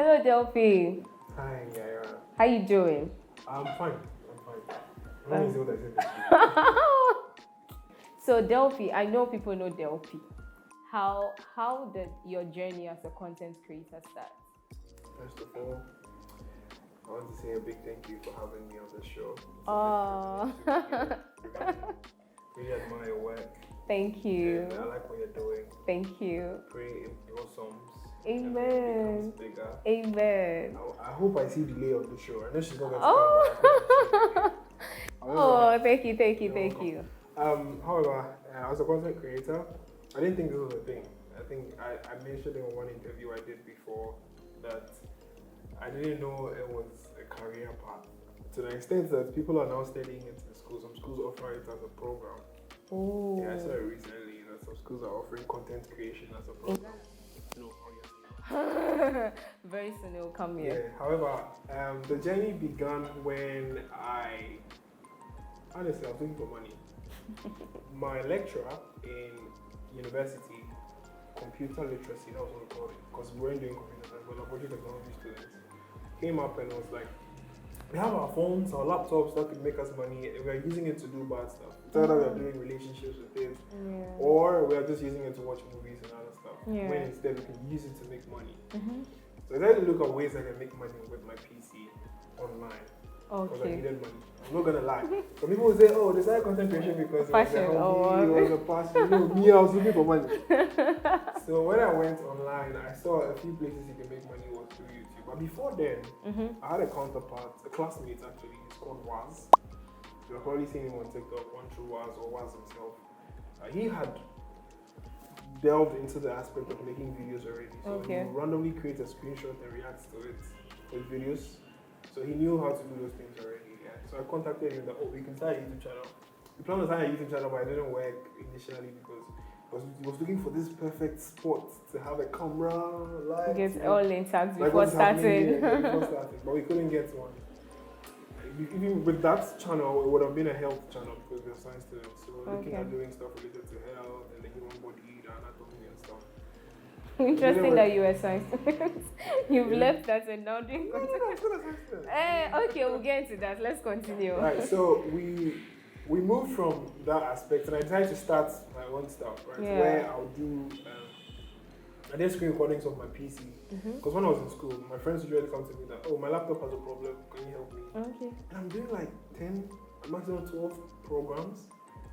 Hello, Delppy. Hi, yeah. How you doing? I'm fine. I'm only what I said. So, Delppy, I know people know Delppy. How did your journey as a content creator start? First of all, I want to say a big thank you for having me on the show. Oh, Really admire your work. thank you. And I like what you're doing. Thank you. Pray it blossoms. Amen. And it becomes bigger. Amen. I hope I see delay on the show. I know she's not going to Oh. Oh, thank you. However, as a content creator, I didn't think this was a thing. I think I mentioned in one interview I did before that I didn't know it was a career path. To the extent that people are now studying it in schools. Some schools offer it as a program. Oh. Yeah, I saw it recently that some schools are offering content creation as a program. No, obviously. Very soon it will come here. Yeah. However, the journey began when honestly, I was looking for money. My lecturer in university, computer literacy, that was what we called it, because we weren't doing computer science, but laboratory technology students, came up and was like, we have our phones, our laptops that could make us money, and we're using it to do bad stuff. It's either we're doing relationships with it, or we're just using it to watch movies and other stuff. When instead we can use it to make money. So I tried to look at ways I can make money with my PC online. Because I needed money. I'm not gonna lie. Some people will say, oh, they started content creation because passion, it was a passion. No, me, I was looking for money. So when I went online, I saw a few places you can make money was through YouTube. But before then, I had a counterpart, a classmate actually, he's called Waz. You've probably seen him on TikTok, one through Waz or Waz himself. He had delved into the aspect of making videos already. So he would randomly create a screenshot and react to it with videos. So he knew how to do those things already. Yeah. So I contacted him that, we can start a YouTube channel. We planned to start a YouTube channel, but it didn't work initially because he was looking for this perfect spot to have a camera, light. Get all intact before starting. But we couldn't get one. Even with that channel, it would have been a health channel because we're science students. So we're looking at doing stuff related to health and the human body, the anatomy and stuff. Interesting that you were science students. You've left that and now doing No, I'm still a science student. Okay, we'll get into that. Let's continue. Right, so we moved from that aspect and I decided to start my own stuff, right? Where I'll do I did screen recordings of my PC. Because when I was in school, my friends usually come to me that, my laptop has a problem, can you help me? Okay. And I'm doing like 10, maximum 12 programs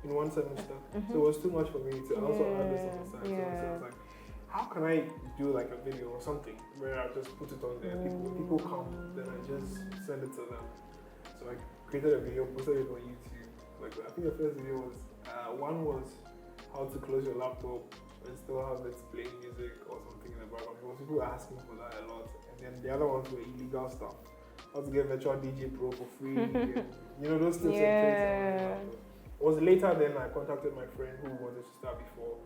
in one semester. So it was too much for me to also add this on the side. So I was like, how can I do like a video or something where I just put it on there, people come, then I just send it to them. So I created a video, posted it on YouTube. Like I think the first video was, one was how to close your laptop and still have it playing music or something in the background. Because people were asking for that a lot. And then the other ones were illegal stuff. How to get virtual DJ Pro for free, and, those tips and tricks. It was later then I contacted my friend who wanted to start before.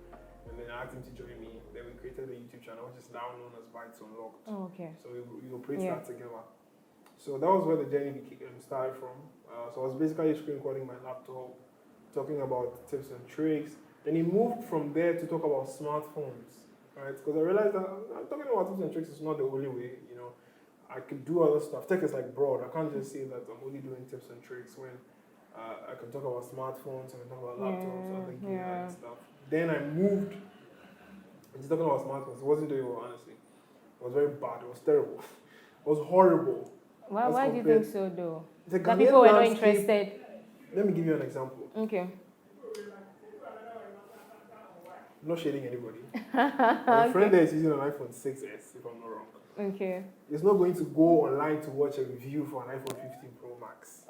And then I asked him to join me. Then we created a YouTube channel, which is now known as BYTESUNLOCKed. Oh, okay. So we operate that together. So that was where the journey started from. So I was basically screen recording my laptop, talking about tips and tricks. Then he moved from there to talk about smartphones, right? Because I realized that talking about tips and tricks is not the only way. I could do other stuff. Tech is like broad. I can't just say that I'm only doing tips and tricks when I can talk about smartphones, I can talk about laptops, other gear and stuff. Then I moved into talking about smartphones. It wasn't doing well, honestly. It was very bad. It was terrible. It was horrible. Why do you think so, though? That people were not interested. Let me give you an example. Okay. I'm not shading anybody. My friend there is using an iPhone 6s, if I'm not wrong. Okay. He's not going to go online to watch a review for an iPhone 15 Pro Max.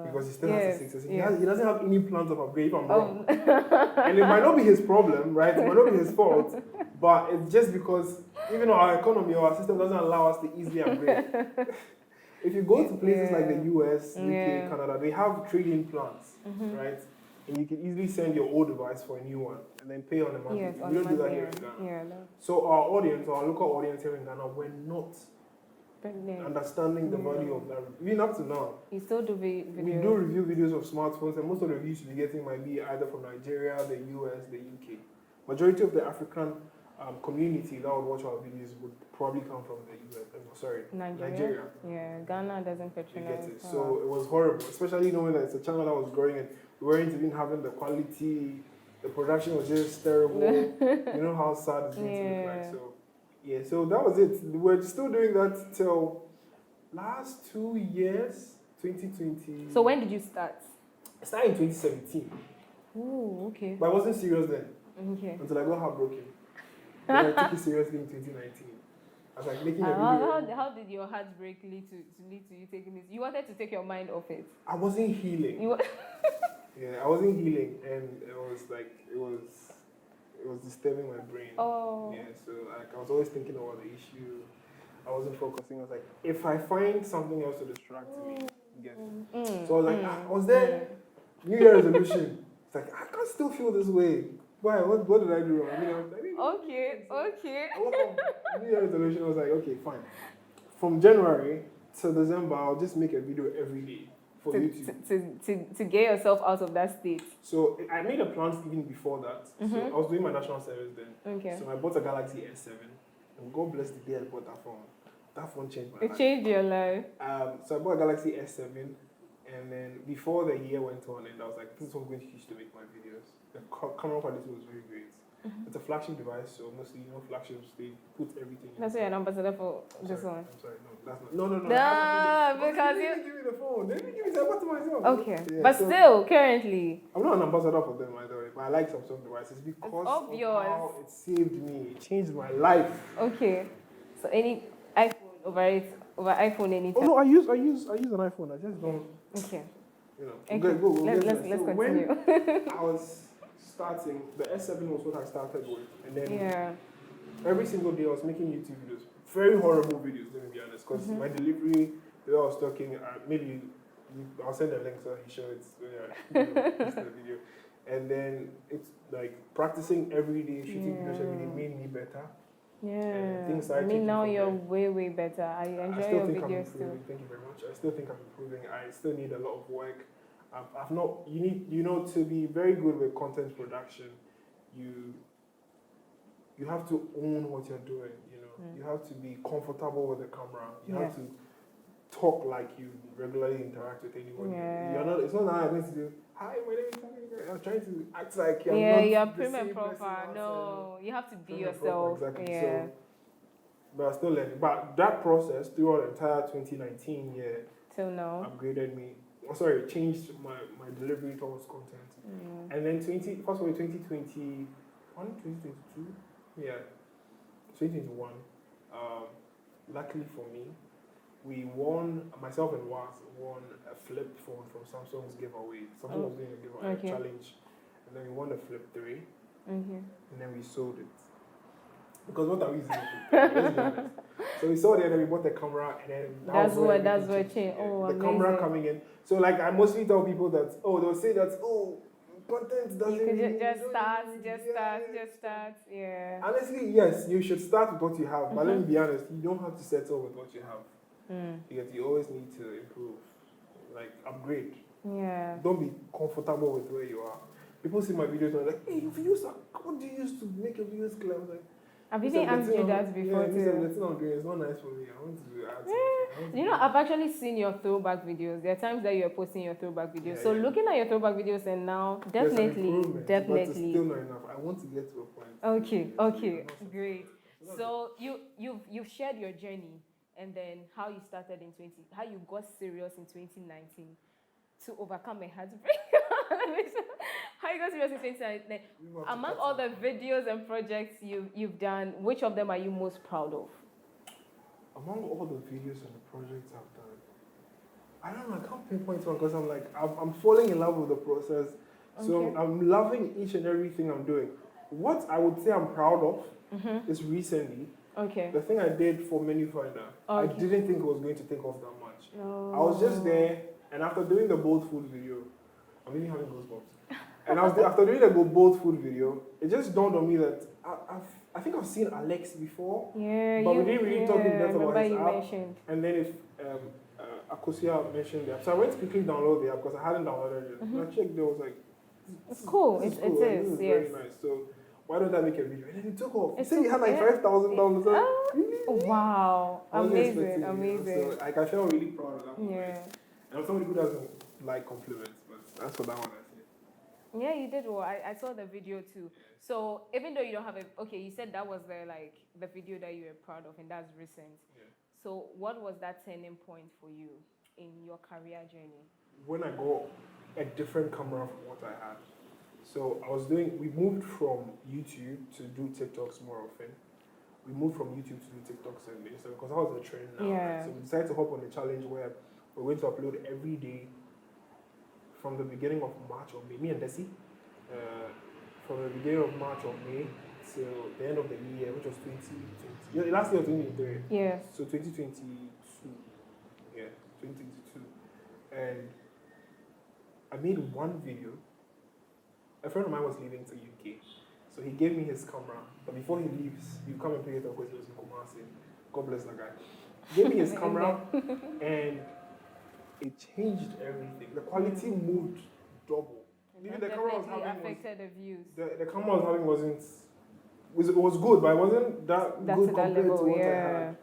Because he still has a 6s. He doesn't have any plans of upgrade, if I'm wrong. And it might not be his problem, right? It might not be his fault. But it's just because even our economy or our system doesn't allow us to easily upgrade. If you go to places like the US, UK, Canada, they have trade-in plans, right? And you can easily send your old device for a new one and then pay on a monthly. We don't do that here in Ghana. So our audience, our local audience here in Ghana, we're not understanding the value of that. Even up to now. You still do videos? We do review videos of smartphones, and most of the reviews you'll be getting might be either from Nigeria, the US, the UK. Majority of the African community that would watch our videos would probably come from the US. Nigeria. Yeah, Ghana doesn't You patronize. get it. So it was horrible, especially knowing that it's a channel that was growing and we weren't even having the quality. The production was just terrible. You know how sad it's going to look like. So yeah, so that was it. We're still doing that till last 2 years, 2020. So when did you start? I started in 2017. Ooh, okay. But I wasn't serious then. Okay. Until I got heartbroken. Then I took it seriously in 2019. I was like making a video. How did your heartbreak lead to you taking this? You wanted to take your mind off it. I wasn't healing. Yeah, I wasn't healing, and it was disturbing my brain. Oh. Yeah, so like I was always thinking about the issue. I wasn't focusing. I was like, if I find something else to distract me, you get it. So I was like, I was there. New Year resolution. It's like I can still feel this way. Why? What did I do wrong? I mean, okay. I woke up, New Year resolution. I was like, okay, fine. From January till December, I'll just make a video every day for YouTube. To get yourself out of that state. So I made a plan even before that. So I was doing my national service then. Okay. So I bought a Galaxy S7. And God bless the day I bought that phone. That phone changed my life. It changed your life. So I bought a Galaxy S7. And then before the year went on, and I was like, this is what I'm going to use to make my videos. The camera quality was very great. It's a flagship device, so mostly, flagships, they put everything in. That's why you're an ambassador for this one. I'm sorry, no, that's not. No. Because they didn't give me the phone. They didn't give me the phone to myself. Okay. Yeah, But so still, currently. I'm not an ambassador for them, by the way, but I like Samsung devices because of how it saved me. It changed my life. Okay. So any iPhone over iPhone anytime? Oh no, I use an iPhone. I just don't. Okay. Okay. Go. Let's continue. When I was starting, the S7 was what I started with, and then every single day I was making YouTube videos, very horrible videos. Let me be honest, because my delivery, the way I was talking, maybe I'll send a link so you show it. So it's the video, and then it's like practicing every day, shooting videos every day made me better. Yeah. Things I mean, now you're way better. I enjoy your videos too. Thank you very much. I still think I'm improving. I still need a lot of work. I've not. You need, to be very good with content production. You have to own what you're doing. You have to be comfortable with the camera. You have to talk like you regularly interact with anyone. You're not. It's not that I'm going to do. Hi, my name is Tommy. I'm trying to act like you're not you're the prim and same proper. person No, you have to be prim and yourself. proper, exactly. Yeah. So, but I'm still learning. But that process throughout the entire 2019 year till now upgraded me. It changed my delivery towards content. And then 2021, 2021. Luckily for me, we won. Myself and Was won a flip phone from Samsung's giveaway. Samsung was doing a giveaway challenge, and then we won a Flip 3, and then we sold it. Because what are we using it for? Let's be honest. So we sold it, and then we bought the camera, and then that's what changed. Oh, the camera coming in. So like I mostly tell people that they'll say that content doesn't. You could just start. Yeah. Honestly, yes, you should start with what you have. But let me be honest, you don't have to settle with what you have. Because you always need to improve, like upgrade. Yeah. Don't be comfortable with where you are. People see my videos and they're like, hey, what do you use to make your videos clear? I was like, I've even asked you that before too. It's not nice for me. I want to add I've actually seen your throwback videos. There are times that you're posting your throwback videos. Looking at your throwback videos and now, definitely. But it's still not enough. I want to get to a point. Okay, great. So you've shared your journey and then how you started how you got serious in 2019 to overcome a heartbreak. How you got serious in 2019? Among all the videos and projects you've done, which of them are you most proud of? Among all the videos and the projects I've done, I don't know, I can't pinpoint one because I'm falling in love with the process. So I'm loving each and everything I'm doing. What I would say I'm proud of is recently, the thing I did for Menu Finder, I didn't think it was going to take off that much. I was just there, and after doing the bold food video, I'm even having goosebumps. And after doing the bold food video, it just dawned on me that I think I've seen Alex before, but we didn't really talk in depth about his app. Mentioned. And then if Akosia mentioned the app, so I went to quickly download the app because I hadn't downloaded it. And I checked, there was like, it's cool. It is. Very nice. So why don't I make a video? And then it took off. You It said you took- had like yeah. $5,000. Really? Wow, I wasn't amazing, expecting it, you know, amazing. So like, I felt really proud of that moment. Yeah. And I'm somebody who doesn't like compliments, but that's for that one I said. Yeah, you did well. I saw the video too. So even though you don't have a, okay, you said that was the video that you were proud of, and that's recent. Yeah. So what was that turning point for you in your career journey? When I got a different camera from what I had. So we moved from YouTube to do TikToks more often. We moved from YouTube to do TikToks and Instagram because that was the trend now. Yeah. Right? So we decided to hop on the challenge where we're going to upload every day from the beginning of March or May. Me and Desi, from the beginning of March or May till the end of the year, which was 2020. Yeah, last year was 2023. Yeah. So 2022. Yeah, 2022. And I made one video. A friend of mine was leaving to UK. So he gave me his camera. But before he leaves, you come and pick it up because he was in Kumasi. God bless that guy. He gave me his camera and it changed everything. The quality moved double. Even the camera was having affected the views. the camera I was having it was good, but it wasn't that That's good to that compared level, to what I yeah. had.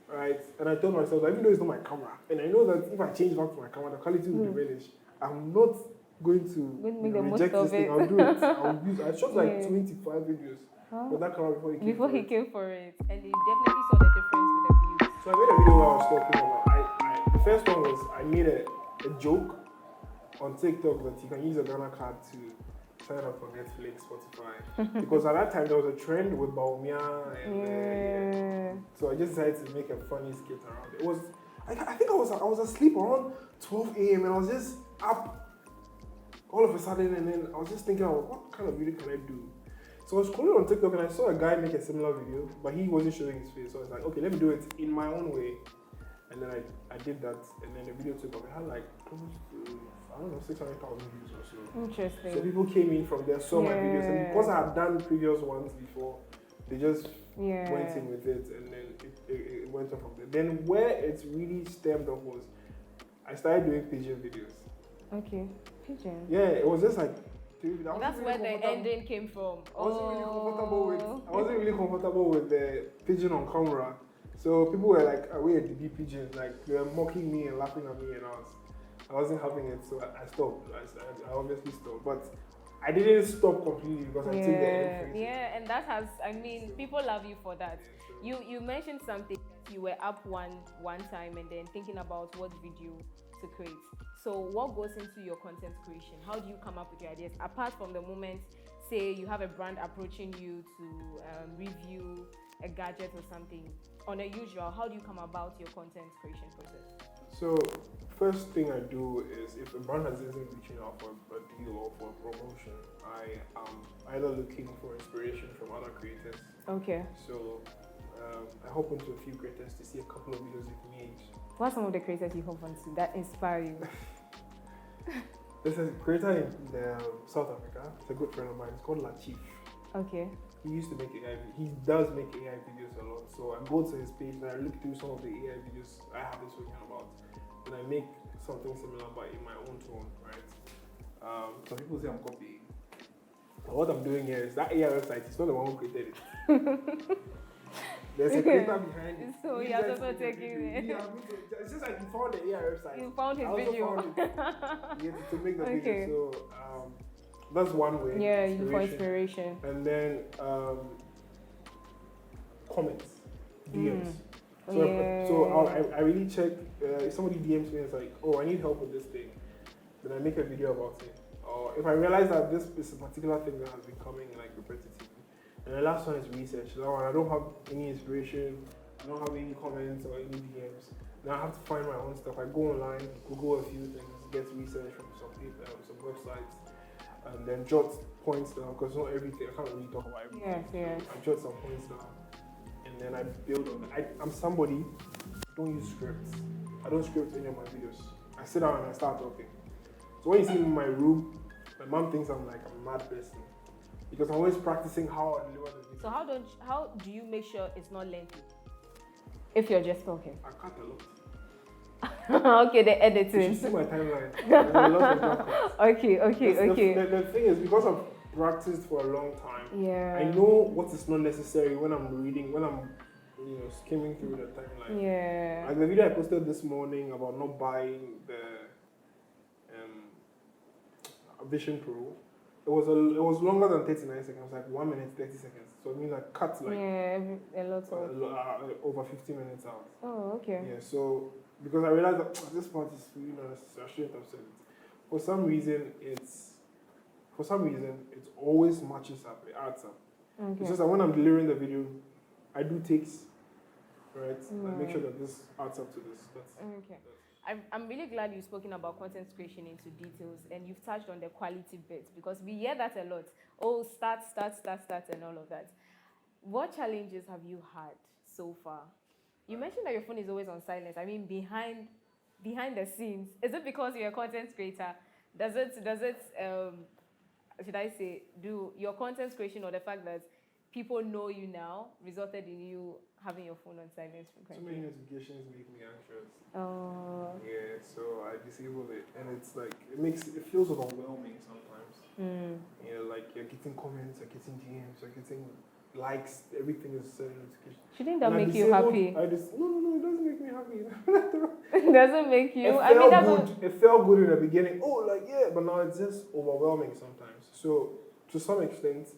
Right? And I told myself that even though it's not my camera, and I know that if I change back to my camera, the quality will diminish. I'm not going to Make the most reject of this thing. it. I'll do it. I shot like Yeah. 25 videos Huh? with that camera before he came. Before for he it. came for it, and he definitely saw the difference with the views. So I made a video where I was talking about. The first one was I made a joke on TikTok that you can use a Ghana card to sign up for Netflix, Spotify, because at that time there was a trend with Baumia and so I just decided to make a funny skit around it. It was I think I was asleep around 12 a.m. and I was just up all of a sudden, and then I was just thinking, what kind of video can I do? So I was scrolling on TikTok and I saw a guy make a similar video, but he wasn't showing his face. So I was like, okay, let me do it in my own way. And then I did that, and then the video took off. It had like close to, I don't know, 600,000 views or so. Interesting. So people came in from there, saw my videos, and because I had done previous ones before, they just went in with it, and then it went on from there. Then where it really stemmed off was, I started doing pigeon videos. Okay, pigeon. Yeah, it was just like, That's where the ending came from. I wasn't really comfortable with the pigeon on camera. So people were like, "Are we a DB pigeon?" Like they were mocking me and laughing at me, and I wasn't having it. So I stopped. I obviously stopped, but I didn't stop completely because I took the end phase. Yeah, and that has. I mean, people love you for that. You mentioned something. You were up one time and then thinking about what video to create. So what goes into your content creation? How do you come up with your ideas? Apart from the moment, say you have a brand approaching you to review a gadget or something, on a usual, how do you come about your content creation process? So first thing I do is if a brand isn't reaching out for a deal or for a promotion, I am either looking for inspiration from other creators. Okay. So I hop into a few creators to see a couple of videos they've made. What are some of the creators you hop onto that inspire you? There's a creator in South Africa. It's a good friend of mine. It's called Latif. Okay. He used to make AI. He does make AI videos a lot. So I go to his page and I look through some of the AI videos I have been talking about, and I make something similar but in my own tone, right? Some people say I'm copying. But what I'm doing here is that AI website. It's not the one who created it. There's a creator behind it. So you have also taken it. It's just like you found the AI website. You found his I also video. found it. Yeah, to make the Okay. video. So that's one way. Yeah, you for inspiration. And then comments, DMs. Yeah. So I really check if somebody DMs me and it's like, oh, I need help with this thing, then I make a video about it. Or if I realize that this is a particular thing that has been coming like repetitive. And the last one is research. That one I don't have any inspiration, I don't have any comments or any DMs. Now I have to find my own stuff. I go online, Google a few things, get research from some people, some websites, and then jot points down because not everything. I can't really talk about everything. Yes. I jot some points down, and then I build on it. I'm somebody I don't use scripts. I don't script any of my videos. I sit down and I start talking. So when you see me in my room, my mom thinks I'm like a mad person because I'm always practicing how I deliver the video. So how do you make sure it's not lengthy? If you're just talking. I cut a lot. Okay, the You editing. should see my timeline. There's a lot of dark cuts. Okay. The thing is, because of practiced for a long time. Yeah. I know what is not necessary when I'm reading, when I'm skimming through the timeline. Yeah. Like the video I posted this morning about not buying the Vision Pro. It was longer than 39 seconds, like 1 minute 30 seconds. So I mean, like cut like a lot of over 50 minutes out. Oh, okay. Yeah. So because I realized that this part is really not necessary, I shouldn't have said it. For some reason, it always matches up. It adds up. Okay. It's just that when I'm delivering the video, I do takes, right? I make sure that this adds up to this. Okay. I'm really glad you've spoken about content creation into details, and you've touched on the quality bit, because we hear that a lot. Oh, start, and all of that. What challenges have you had so far? You mentioned that your phone is always on silent. I mean, behind the scenes, is it because you're a content creator? Does it should I say, do your content creation or the fact that people know you now resulted in you having your phone on silent frequently? Too many notifications make me anxious. Oh. Yeah, so I disable it, and it's like it feels overwhelming sometimes. Like you're getting comments, you're getting DMs, you're getting likes, everything is sending notifications. Shouldn't that make you happy? No, it doesn't make me happy. It doesn't make you. It felt good in the beginning. Oh, but now it's just overwhelming sometimes. So to some extent,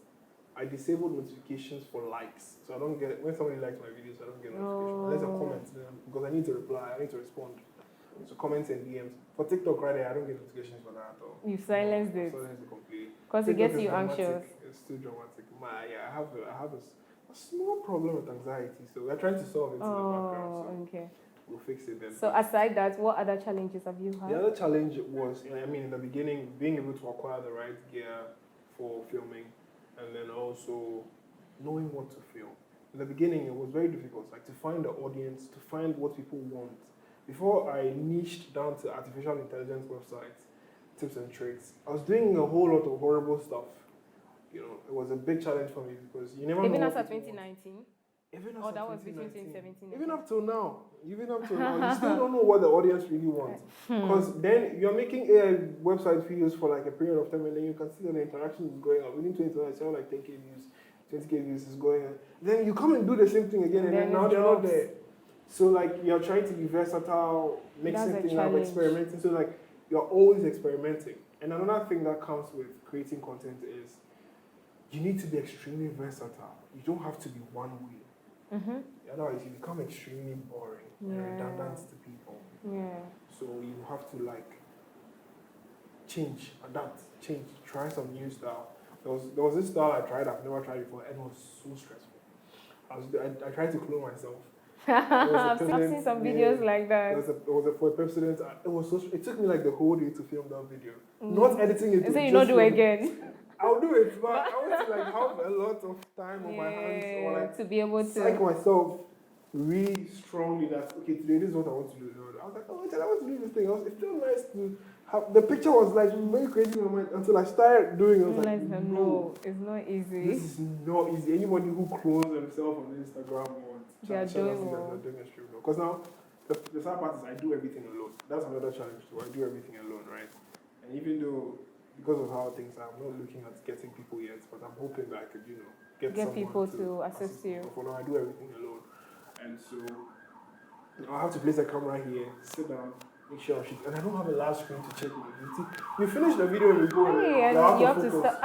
I disabled notifications for likes. So I don't get, when somebody likes my videos, I don't get notifications. Unless a comment, because I need to reply, I need to respond. So comments and DMs. For TikTok right there, I don't get notifications for that at all. You silenced it. Silenced it completely. Because it gets you anxious. It's too dramatic. I have a small problem with anxiety, so we're trying to solve it in the background. So okay. We'll fix it then. So aside that, what other challenges have you had? The other challenge was, in the beginning, being able to acquire the right gear for filming, and then also knowing what to film. In the beginning, it was very difficult, like to find the audience, to find what people want. Before I niched down to artificial intelligence websites, tips and tricks, I was doing a whole lot of horrible stuff. It was a big challenge for me because you never know. Even after 2019? Even after that was between 2017. Even up till now, you still don't know what the audience really wants. Because then you're making AI website videos for like a period of time, and then you can see that the interaction is going up. Within 20 minutes, you have like 10K views, 20K views is going on. Then you come and do the same thing again, and then now they're not there. So like you're trying to be versatile, make something up, experimenting. So like you're always experimenting. And another thing that comes with creating content is you need to be extremely versatile. You don't have to be one way. Otherwise, you become extremely boring and redundant to people. Yeah. So you have to change, adapt, try some new style. There was this style I tried I've never tried before, and it was so stressful. I tried to clone myself. I've seen some videos like that. It was for a Pepsodent. It took me like the whole day to film that video. Not editing it. So you not do it again? I'll do it, but I want to have a lot of time on my hands, or to be able to psych myself really strongly that today this is what I want to do. I was like, I want to do this thing. It felt nice to have. The picture was like very crazy in my mind until I started doing it. I was like, no, it's not easy. This is not easy. Anybody who clones themselves on Instagram or they're doing well. Because now the sad part is I do everything alone. That's another challenge too. I do everything alone, right? And even though, because of how things are, I'm not looking at getting people yet, but I'm hoping that I could, get people to assist you. For now, I do everything alone. And so I have to place a camera here, sit down, make sure I shoot. And I don't have a large screen to check it. You finish the video and you go and you have to stop.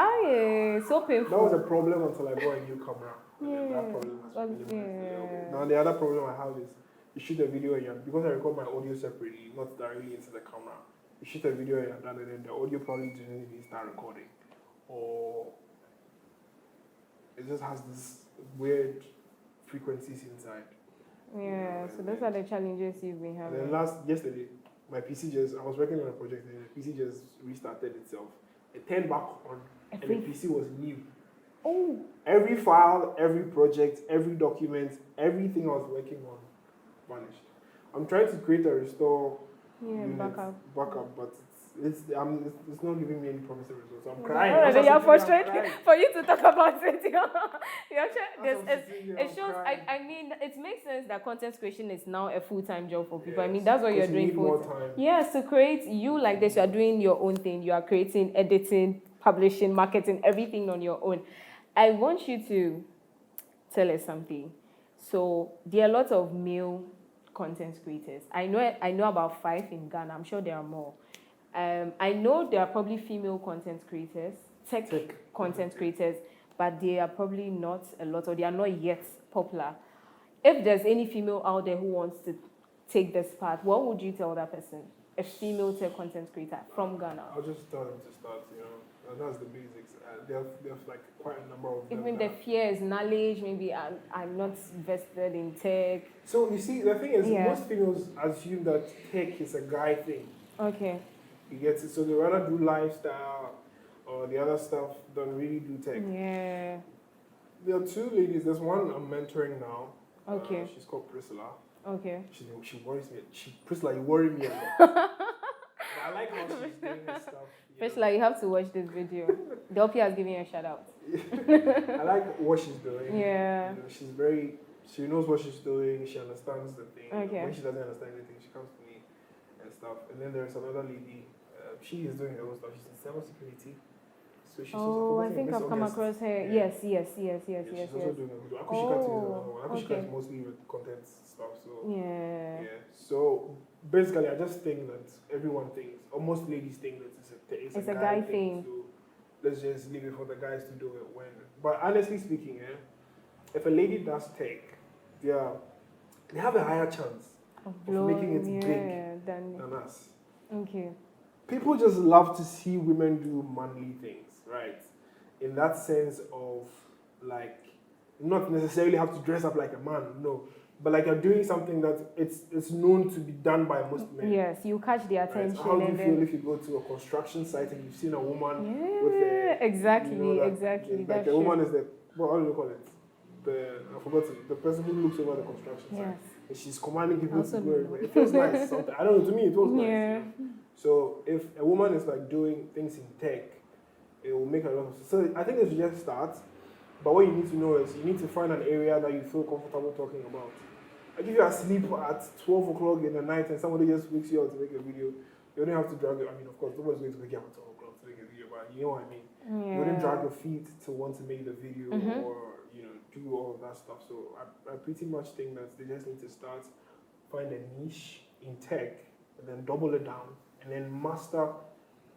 So painful. That was a problem until I bought a new camera. That problem has been Now the other problem I have is you shoot a video and because I record my audio separately, not directly into the camera. You shoot a video and you're done, and then the audio probably didn't even start recording, or it just has this weird frequencies inside. Yeah, so those are the challenges you've been having. And then yesterday, my PC I was working on a project and the PC just restarted itself. It turned back on and the PC was new. Oh! Every file, every project, every document, everything I was working on vanished. I'm trying to create a restore backup, but it's not giving me any promising results. I'm crying. Already, you're frustrated for you to talk about it. It shows. I mean, it makes sense that content creation is now a full-time job for people. Yes. I mean, that's what you're doing full time. Yes, to create you like this. You are doing your own thing. You are creating, editing, publishing, marketing, everything on your own. I want you to tell us something. So there are lots of male content creators. I know about 5 in Ghana. I'm sure there are more. I know there are probably female content creators, tech content creators, but they are probably not a lot, or they are not yet popular. If there's any female out there who wants to take this path, what would you tell that person? A female tech content creator from Ghana. I'll just tell them to start, that's the basics. There's like quite a number of them. Even the fear is knowledge, maybe I'm not vested in tech. So you see, the thing is, most females assume that tech is a guy thing. Okay. You get it? So they rather do lifestyle or the other stuff than really do tech. Yeah. There are 2 ladies. There's one I'm mentoring now. Okay. She's called Priscilla. Okay. She worries me. Priscilla, you worry me a lot. I like how she's doing this stuff. Priscilla, you have to watch this video. Delppy has given you a shout out. I like what she's doing. Yeah. She knows what she's doing. She understands the thing. Okay. When she doesn't understand anything, she comes to me and stuff. And then there's another lady. She is doing her own stuff. She's in cybersecurity. So she's I think I've come across her. Yeah. Yes. She's also doing a video. Akushika is another one. Akushika is mostly with content stuff. So yeah. So basically, I just think that everyone thinks, or most ladies think that it's a guy thing. So let's just leave it for the guys to do it. But honestly speaking, if a lady does tech, they have a higher chance of making it big than us. Okay. People just love to see women do manly things, right? In that sense of like, not necessarily have to dress up like a man, no. But like you're doing something that it's known to be done by most men. Yes, you catch the attention. Right? So how do you feel if you go to a construction site and you've seen a woman with a... Exactly. Like a woman is what do you call it? I forgot the person who looks over the construction site. And she's commanding people to go. It feels nice. Something. I don't know, to me it feels nice. So if a woman is like doing things in tech, it will make a lot of sense. So I think it should just start. But what you need to know is you need to find an area that you feel comfortable talking about. Like if you're asleep at 12 o'clock in the night and somebody just wakes you up to make a video, you don't have to drag it. I mean, of course, nobody's going to wake you up at 12 o'clock to make a video, but you know what I mean. You wouldn't drag your feet to want to make the video or, do all of that stuff. So I pretty much think that they just need to start, find a niche in tech, and then double it down, and then master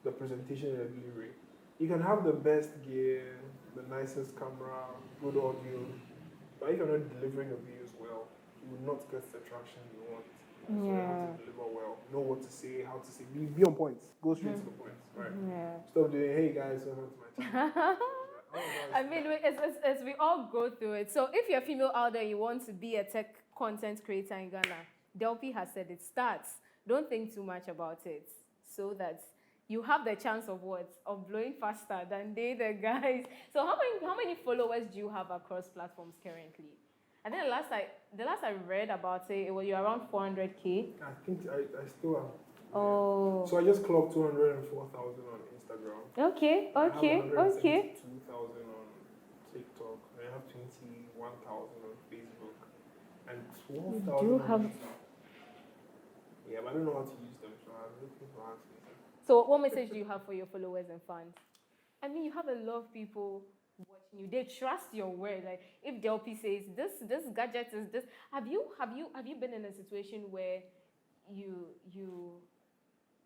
the presentation and the delivery. You can have the best gear, the nicest camera, good audio, but if you're not delivering your videos well, you will not get the traction you want. So you have to deliver well, know what to say, how to say, be on point, go straight to the point, right? Stop doing, hey guys, welcome to my channel. I mean, as we all go through it. So if you're a female out there, you want to be a tech content creator in Ghana, Delppy has said it starts. Don't think too much about it, so that you have the chance of what? Of blowing faster than the guys. So how many followers do you have across platforms currently? I think the last I read about it was you're around 400K. I think I still am. Oh. So I just clocked 204,000 on Instagram. Okay. I have 172,000 on TikTok. I have 21,000 on Facebook. And 12,000 on YouTube. Yeah, but I don't know how to use them, so I'm looking for how to use them. So what message do you have for your followers and fans? I mean, you have a lot of people watching you. They trust your word. Like if Delppy says this gadget is this, have you been in a situation where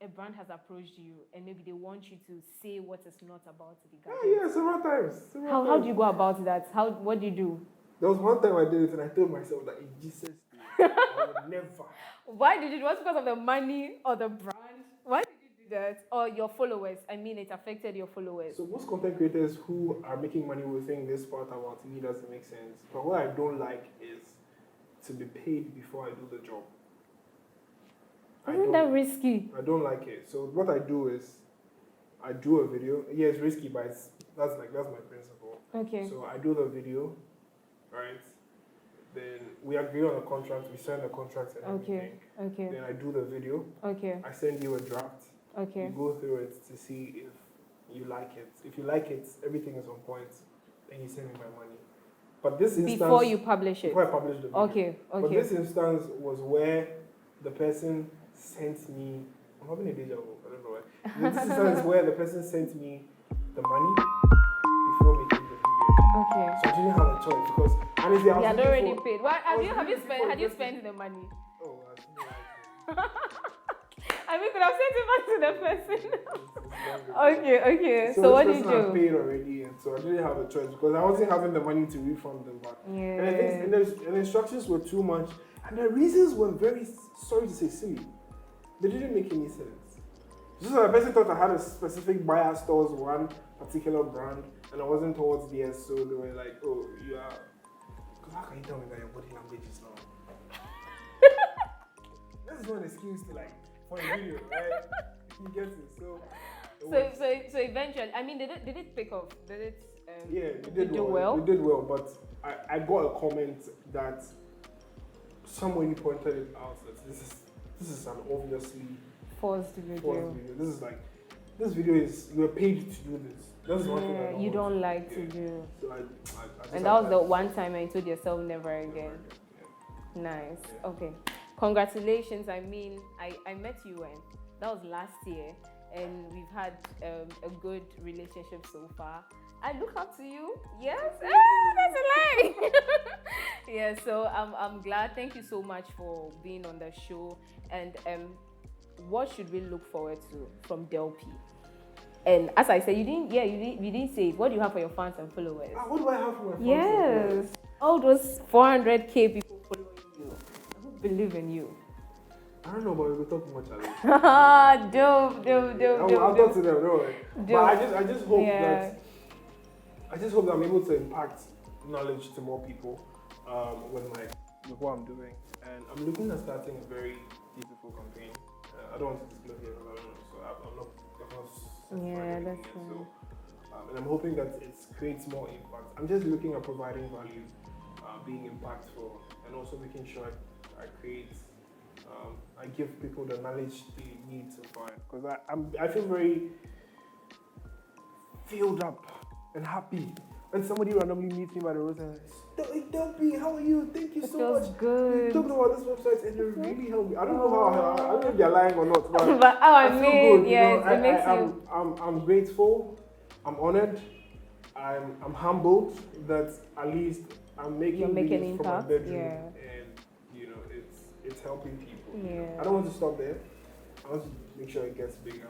a brand has approached you and maybe they want you to say what is not about the gadget? Yeah, several times. How do you go about that? What do you do? There was one time I did it and I told myself that in Jesus' name, I would never. Why did you do it? Was it because of the money or the brand? Why did you do that? Or your followers? I mean, it affected your followers. So most content creators who are making money will think this part about me doesn't make sense. But what I don't like is to be paid before I do the job. Isn't that risky? I don't like it. So what I do is I do a video. Yeah, it's risky, but that's my principle. Okay. So I do the video, right? Then we agree on a contract. We sign the contract and everything. Okay. Then I do the video. Okay. I send you a draft. Okay. You go through it to see if you like it. If you like it, everything is on point. Then you send me my money. But this instance, before you publish it. Before I publish the video. Okay. But this instance was where the person sent me. I'm having a deja vu. I don't know why. This instance where the person sent me the the money before making the video. Okay. So I didn't have a choice because honestly, I was You had looking already for- paid. Why I was have you looking spent for had you investment. spent the money? Oh, I didn't like I mean, could have sent it back to the person. it. Okay. So So what this did you person had do? paid already, and so I didn't have a choice because I wasn't having the money to refund them back. Yeah. And the instructions were too much, and the reasons were very, sorry to say, silly. They didn't make any sense. Just like the person thought I had a specific bias towards one particular brand, and I wasn't towards theirs, so they were like, "Oh, you are." Because how can you tell me that your body language is now? This is not an excuse to like for a video, right? You get it. So eventually, I mean, did it pick up? Did it? Yeah, we did do well. well. We did well, but I got a comment that somebody pointed it out that this is an obviously Forced video. forced video. This is like this video is you were paid to do this. That's one thing I Yeah, don't you want don't to like do. to Yeah. do. So I just And that was had the to- one time I told yourself never again. Yeah. Nice. Yeah. Okay. Congratulations. I mean, I met you when that was last year, and we've had a good relationship so far. I look up to you. Yes. That's a lie. Yeah. So I'm glad. Thank you so much for being on the show. And what should we look forward to from Delppy? And as I said, you didn't say it. What do you have for your fans and followers? What do I have for my fans? Yes. All those 400K people following you. Who believe in you? I don't know, but we will talk much about it. Dope. I'll talk to them. Don't worry. But I just hope Yeah. that I'm able to impact knowledge to more people with what I'm doing. And I'm looking at starting a very beautiful campaign. I don't want to disclose it because I don't know. So I'm not. Yeah, that's yet. fine. So, and I'm hoping that it creates more impact. I'm just looking at providing value, being impactful, and also making sure I create. I give people the knowledge they need to find because I feel very filled up and happy when somebody randomly meets me by the road and says, Delppy, how are you? Thank you It so feels much. good. You talked about this website and it really helped me. I don't know how. I don't know if they're lying or not, but But I I feel mean, good. yes, You know, it makes you. I'm grateful. I'm honored. I'm humbled that at least I'm making You're making videos from my impact, bedroom, yeah. and you know it's helping people. Yeah. I don't want to stop there. I want to make sure it gets bigger.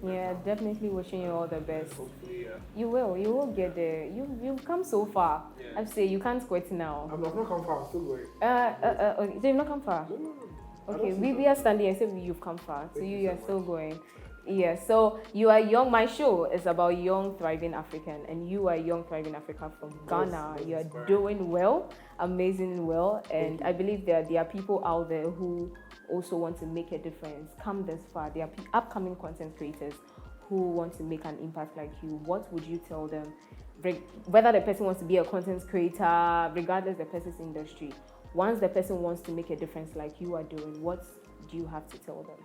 and Yeah, better. definitely wishing you all the best. Hopefully, yeah. You will get there. You've come so far. Yeah. I say you can't quit now. I've not come far. I'm still going. Okay, so you've not come far. No. I Okay, don't we think we so. are standing and say you've come far. So Thank you you so are still much. going. Yeah, so you are young. My show is about young, thriving African, and you are young, thriving Africa from Ghana. that's You are inspiring. doing well, amazing well, and you. I believe there are people out there who also want to make a difference, come this far. There are upcoming content creators who want to make an impact like you. What would you tell them? Whether the person wants to be a content creator, regardless the person's industry, once the person wants to make a difference like you are doing, what do you have to tell them?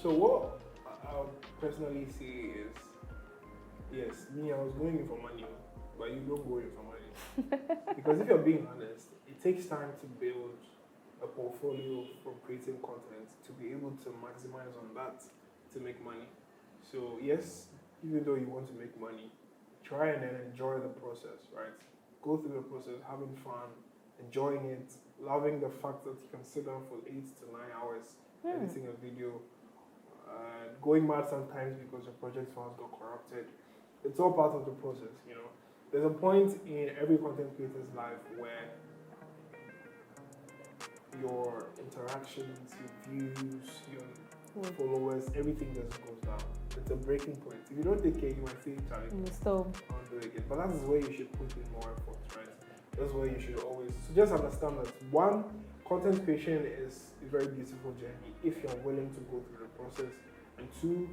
So what I would personally say is, yes, me, I was going in for money, but you don't go in for money. Because if you're being honest, it takes time to build a portfolio from creating content to be able to maximize on that to make money. So yes, even though you want to make money, try and then enjoy the process, right? Go through the process, having fun, enjoying it, loving the fact that you can sit down for 8 to 9 hours editing a video, going mad sometimes because your project files got corrupted. It's all part of the process, you know. There's a point in every content creator's life where your interactions, your views, your followers, everything just goes down. It's a breaking point. If you don't take care, you might say, Charlie, So I'll do it again. But that's where you should put in more effort, right? That's where you should always. So just understand that one, content creation is a very beautiful journey if you're willing to go through the process. And two,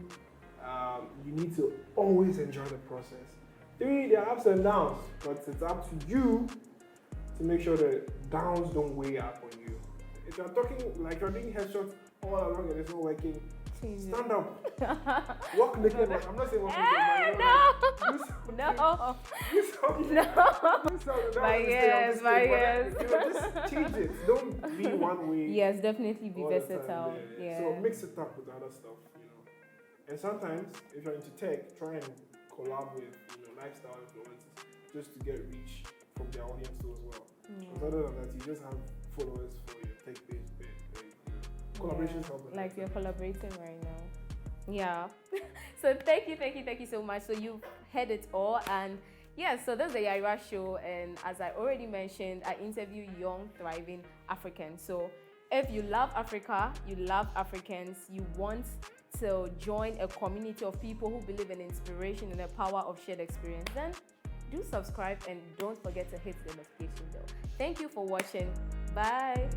you need to always enjoy the process. Three, there are ups and downs, but it's up to you to make sure the downs don't weigh up on you. If you're talking like you're doing headshots all along and it's not working, stand up. Walk naked. I'm not saying walk naked. No. Yes. Yes. Just change it. Don't be one way. Yes, definitely be all the versatile. time. Yeah. So mix it up with other stuff, you know. And sometimes, if you're into tech, try and collab with lifestyle influencers just to get reach from their audience too as well. Because other than that, you just have followers for your tech page. Collaborations help. Like you're collaborating right now. Yeah. So thank you so much. So you've heard it all, and yeah, so this is the Yaira show, and as I already mentioned, I interview young, thriving Africans. So if you love Africa, you love Africans, you want to join a community of people who believe in inspiration and the power of shared experience, then do subscribe and don't forget to hit the notification bell. Thank you for watching. Bye.